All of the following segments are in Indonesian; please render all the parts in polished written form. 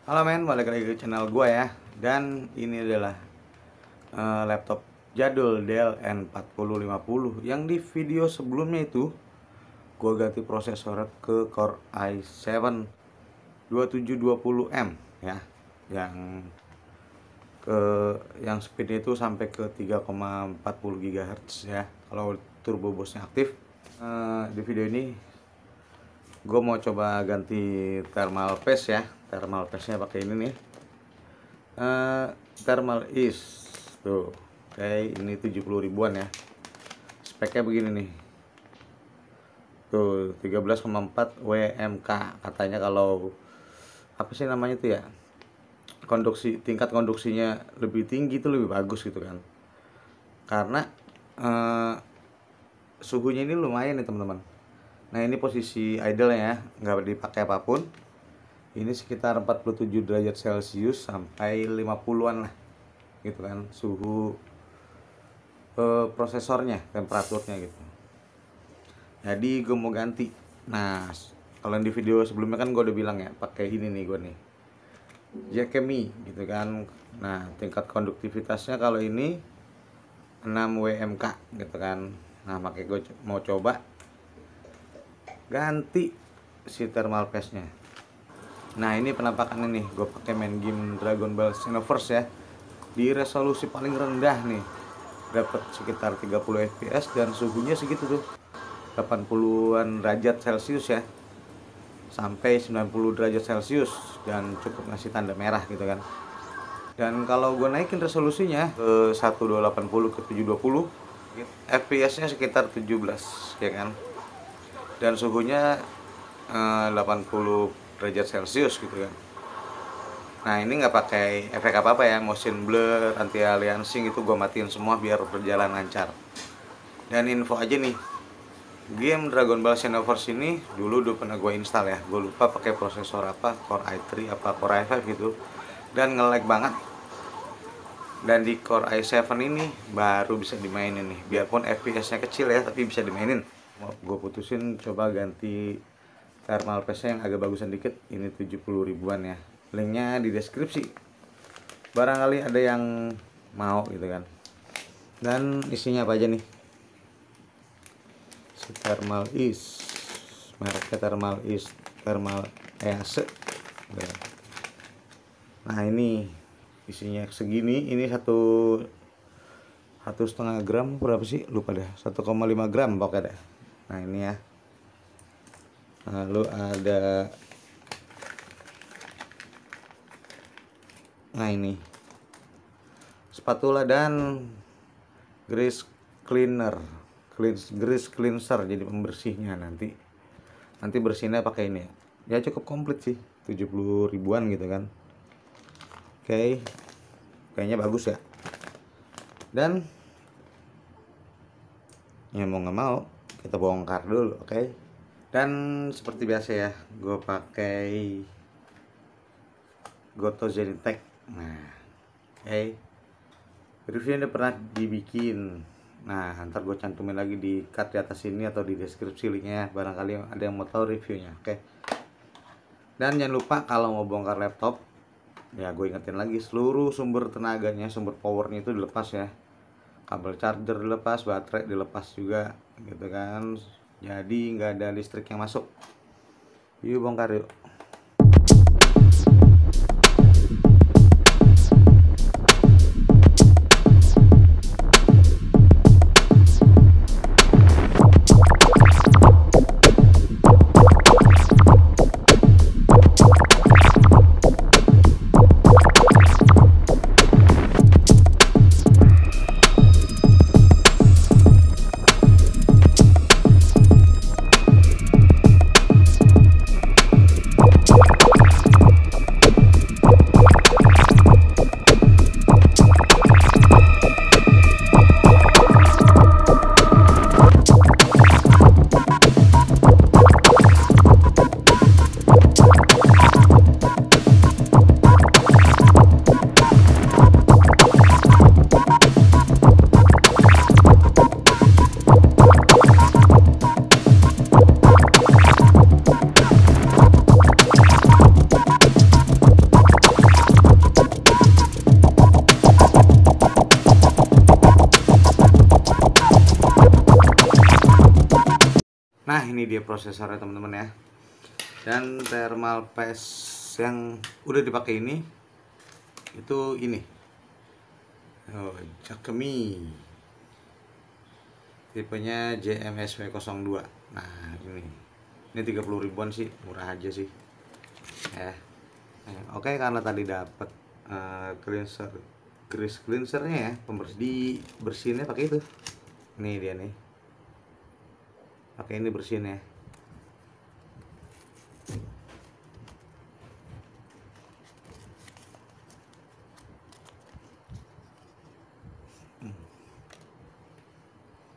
Halo men, balik lagi ke channel gue ya. Dan ini adalah laptop jadul Dell N4050 yang di video sebelumnya itu gue ganti prosesor ke Core i7 2720M ya, yang ke speednya itu sampai ke 3,40 GHz ya kalau turbo boost-nya aktif. Di video ini gue mau coba ganti thermal paste ya. Thermal paste nya pakai ini nih, thermal is tuh. Oke, ini 70 ribuan ya. Speknya begini nih tuh, 13,4 WMK katanya. Kalau apa sih namanya tuh ya, tingkat konduksinya lebih tinggi tuh lebih bagus gitu kan, karena suhunya ini lumayan nih teman-teman. Nah ini posisi idle ya, nggak dipakai apapun. Ini sekitar 47 derajat Celcius sampai 50-an lah gitu kan suhu prosesornya, temperaturnya gitu. Jadi gue mau ganti. Nah kalau di video sebelumnya kan gue udah bilang ya, pakai ini nih gue nih, Yakemi gitu kan. Nah tingkat konduktivitasnya kalau ini 6 WMK gitu kan. Nah makanya gue mau coba ganti si thermal paste nya. Nah ini penampakannya nih, gue pakai main game Dragon Ball Xenoverse ya, di resolusi paling rendah nih, dapat sekitar 30 fps dan suhunya segitu tuh, 80-an derajat Celcius ya, sampai 90 derajat Celcius, dan cukup ngasih tanda merah gitu kan. Dan kalau gue naikin resolusinya ke 1280 ke 720, fps nya sekitar 17 ya kan, dan suhunya 80 derajat Celcius gitu kan. Nah ini nggak pakai efek apa-apa ya, motion blur, anti aliasing itu gue matiin semua biar berjalan lancar. Dan info aja nih, game Dragon Ball Xenoverse ini dulu udah pernah gue install ya, gue lupa pakai prosesor apa, Core i3 apa Core i5 gitu, dan nge-lag banget. Dan di Core i7 ini baru bisa dimainin nih, biarpun fps nya kecil ya tapi bisa dimainin. Gue putusin coba ganti thermal paste yang agak bagusan dikit, ini 70 ribuan ya. Linknya di deskripsi, barangkali ada yang mau gitu kan. Dan isinya apa aja nih, si thermal is, mereknya thermal is, thermal EASE. Nah ini isinya segini, ini satu setengah gram, berapa sih lupa deh, 1,5 gram pokoknya deh. Nah ini ya, lalu ada, nah ini spatula dan grease cleanser, jadi pembersihnya. Nanti bersihnya pakai ini ya, cukup komplit sih, 70 ribuan gitu kan. Oke, kayaknya bagus ya. Dan ya mau nggak mau kita bongkar dulu, oke. Dan seperti biasa ya, gue pakai Goto Zenitech. Nah, oke. Reviewnya udah pernah dibikin. Nah, ntar gue cantumin lagi di card di atas ini atau di deskripsi linknya, barangkali ada yang mau tahu reviewnya, oke. Dan jangan lupa kalau mau bongkar laptop, ya gue ingetin lagi, seluruh sumber tenaganya, sumber powernya itu dilepas ya. Kabel charger dilepas, baterai dilepas juga gitu kan. Jadi nggak ada listrik yang masuk. Yuk bongkar yuk. ini dia prosesornya teman-teman ya. Dan thermal paste yang udah dipakai ini itu ini. Oh, Jacquemi. Tipenya JMSW02. Nah, ini 30 ribuan sih, murah aja sih. Ya. Oke, karena tadi dapat grease cleansernya ya, pembersih bersihinnya pakai itu. Nih dia nih. Pakai ini bersihin ya.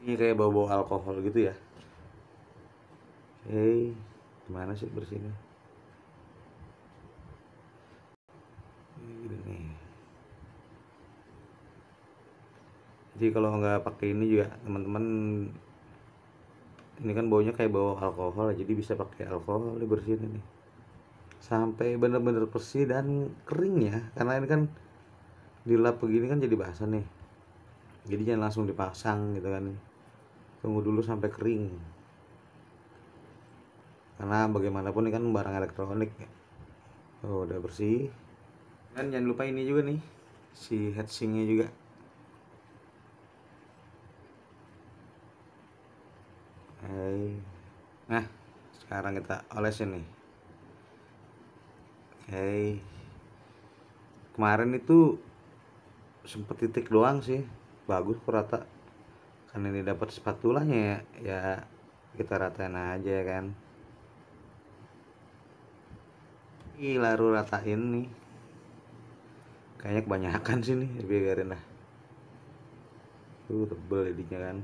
Ini kayak bau-bau alkohol gitu ya. Oke, gimana sih bersihinnya? Gini nih. Jadi kalau nggak pakai ini juga teman-teman, ini kan baunya kayak bau alkohol, jadi bisa pakai alkohol dibersihin ini sampai bener-bener bersih dan kering ya, karena ini kan dilap begini kan jadi basah nih, jadi jangan langsung dipasang gitu kan, tunggu dulu sampai kering, karena bagaimanapun ini kan barang elektronik ya. Oh, udah bersih. Dan jangan lupa ini juga nih, si heatsinknya juga. Nah, sekarang kita olesin nih. Kemarin itu sempet titik doang sih, bagus kok rata. Kan ini dapat spatulanya ya, ya kita ratain aja kan. Lalu ratain nih. Kayaknya kebanyakan sih nih, biarin lah. Tebel jadinya kan.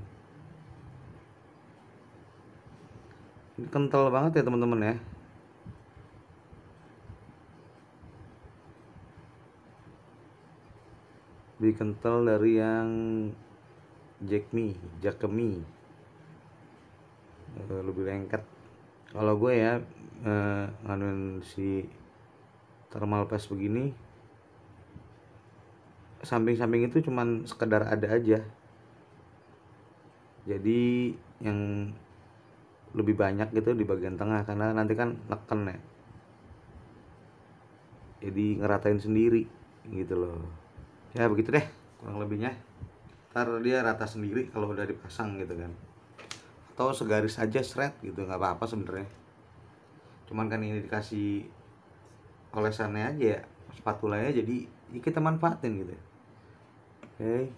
Ini kental banget ya teman-teman ya. Lebih kental dari yang Jacquemi. Lebih lengket. Kalau gue ya nganuin si thermal paste begini, samping-samping itu cuman sekedar ada aja. Jadi yang lebih banyak gitu di bagian tengah, karena nanti kan neken ya, jadi ngeratain sendiri gitu loh ya, begitu deh kurang lebihnya. Ntar dia rata sendiri kalau udah dipasang gitu kan, atau segaris aja seret gitu, nggak apa-apa sebenarnya, cuman kan ini dikasih olesannya aja ya, spatulanya, jadi ya kita manfaatin gitu. Oke,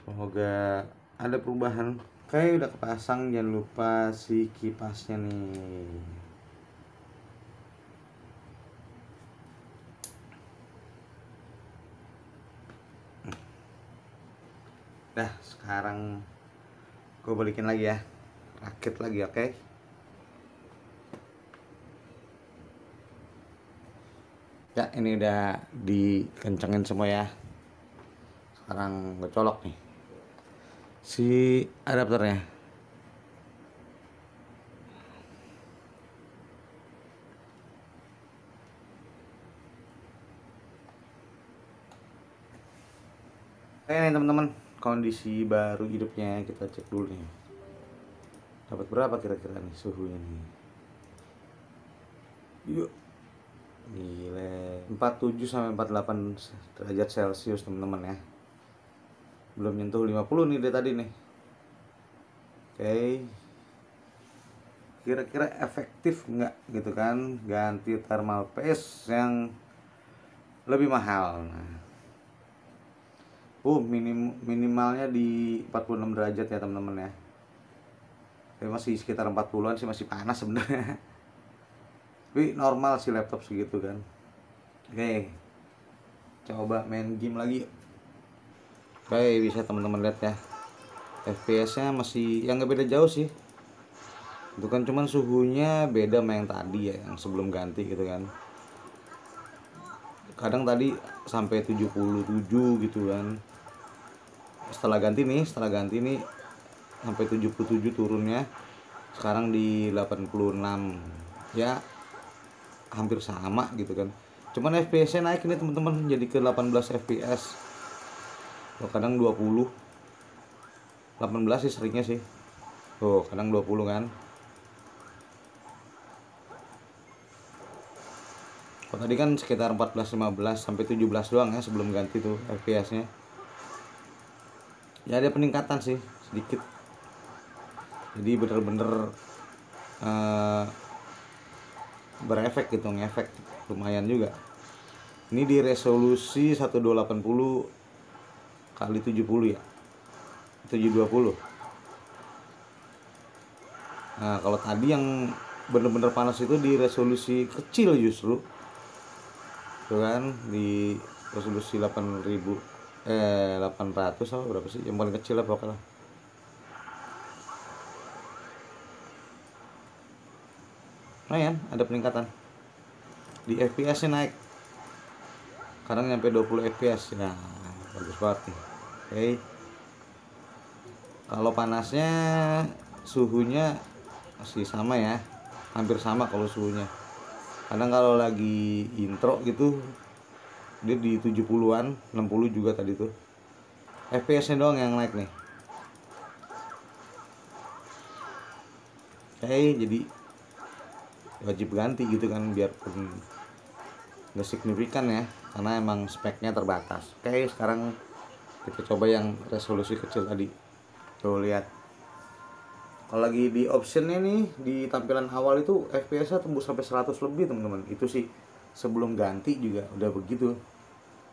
semoga ada perubahan. Oke, udah kepasang, jangan lupa si kipasnya nih. Dah, sekarang gue balikin lagi ya, rakit lagi, oke? Ya, ini udah dikencengin semua ya. Sekarang gue colok nih si adapternya. Oke nih teman-teman, kondisi baru hidupnya kita cek dulu nih. Dapat berapa kira-kira nih suhunya nih? Yuk. Gile, 47 sampai 48 derajat Celcius teman-teman ya. Belum nyentuh 50 nih dari tadi nih. Oke. Kira-kira efektif nggak gitu kan ganti thermal paste yang lebih mahal. Nah, minimalnya di 46 derajat ya teman-teman ya. Tapi masih sekitar 40-an sih, masih panas sebenarnya. Tapi normal sih laptop segitu kan. Oke, coba main game lagi. Oke, bisa teman-teman lihat ya, FPS nya masih yang nggak beda jauh sih. Itu kan cuman suhunya beda sama yang tadi ya, yang sebelum ganti gitu kan. Kadang tadi sampai 77 gitu kan. Setelah ganti nih sampai 77 turunnya. Sekarang di 86. Ya hampir sama gitu kan. Cuman FPS nya naik ini teman-teman, jadi ke 18 FPS. Kadang 20. 18 sih seringnya sih. Tuh kadang 20 kan. Kalau tadi kan sekitar 14-15 sampai 17 doang ya sebelum ganti tuh FPS nya. Ya ada peningkatan sih sedikit. Jadi bener-bener berefek gitu, ngefek lumayan juga. Ini di resolusi 1280 kali 70 ya, 720. Nah kalau tadi yang bener-bener panas itu di resolusi kecil justru tuh kan, di resolusi 800 atau berapa sih yang paling kecil lah pokoknya. Lumayan ada peningkatan di FPS nya, naik kadang nyampe 20 fps ya, bagus banget nih. Oke, kalau panasnya suhunya masih sama ya, hampir sama kalau suhunya. Kadang kalau lagi intro gitu dia di 70-an, 60 juga tadi tuh. FPS nya doang yang naik nih. Oke, jadi wajib ganti gitu kan, biarpun nggak signifikan ya, karena emang speknya terbatas. Oke, sekarang kita coba yang resolusi kecil tadi. Tuh lihat, kalau lagi di optionnya nih, di tampilan awal itu FPS nya tembus sampai 100 lebih teman-teman. Itu sih sebelum ganti juga udah begitu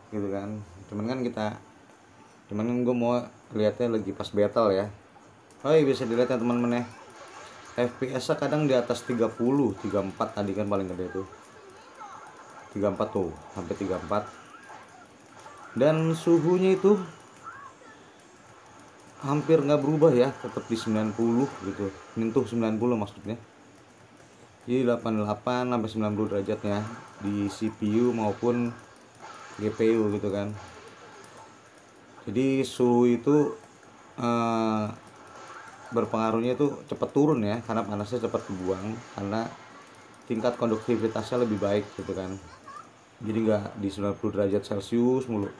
gitu kan. Cuman kan gue mau lihatnya lagi pas battle ya. Oh iya, bisa dilihat ya teman-teman ya, FPS nya kadang di atas 30, 34 tadi kan paling gede tuh, 34 tuh sampai 34. Dan suhunya itu hampir nggak berubah ya, tetap di 90 gitu, menyentuh 90 maksudnya. Jadi 88 sampai 90 derajatnya di CPU maupun GPU gitu kan. Jadi suhu itu berpengaruhnya itu cepat turun ya, karena panasnya cepat dibuang, karena tingkat konduktivitasnya lebih baik gitu kan. Jadi nggak di 90 derajat Celcius mulu,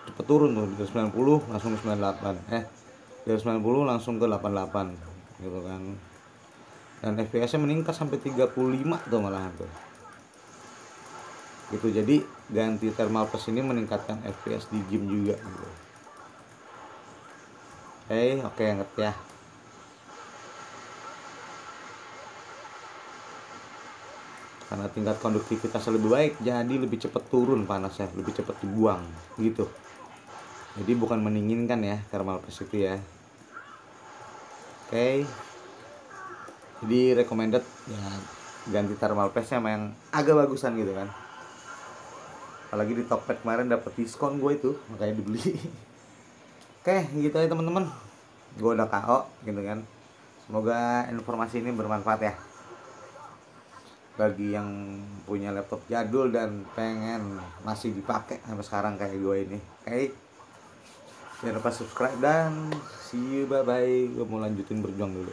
cepet turun tuh, dari 90 langsung ke 98, dari 90 langsung ke 88 gitu kan. Dan FPS nya meningkat sampai 35 tuh malahan tuh gitu. Jadi ganti thermal paste ini meningkatkan FPS di game juga gitu. Oke, ngerti ya. Karena tingkat konduktivitasnya lebih baik, jadi lebih cepat turun panasnya, lebih cepat dibuang gitu. Jadi bukan mendinginkan ya thermal paste itu ya. Oke, jadi recommended ya ganti thermal paste sama yang agak bagusan gitu kan. Apalagi di Tokped kemarin dapat diskon gue itu, makanya dibeli. Oke, gitu aja teman-teman, gue udah KO gitu kan. Semoga informasi ini bermanfaat ya bagi yang punya laptop jadul dan pengen masih dipakai sampai sekarang kayak gue ini. Oke, jangan lupa subscribe dan see you, bye bye. Gue mau lanjutin berjuang dulu.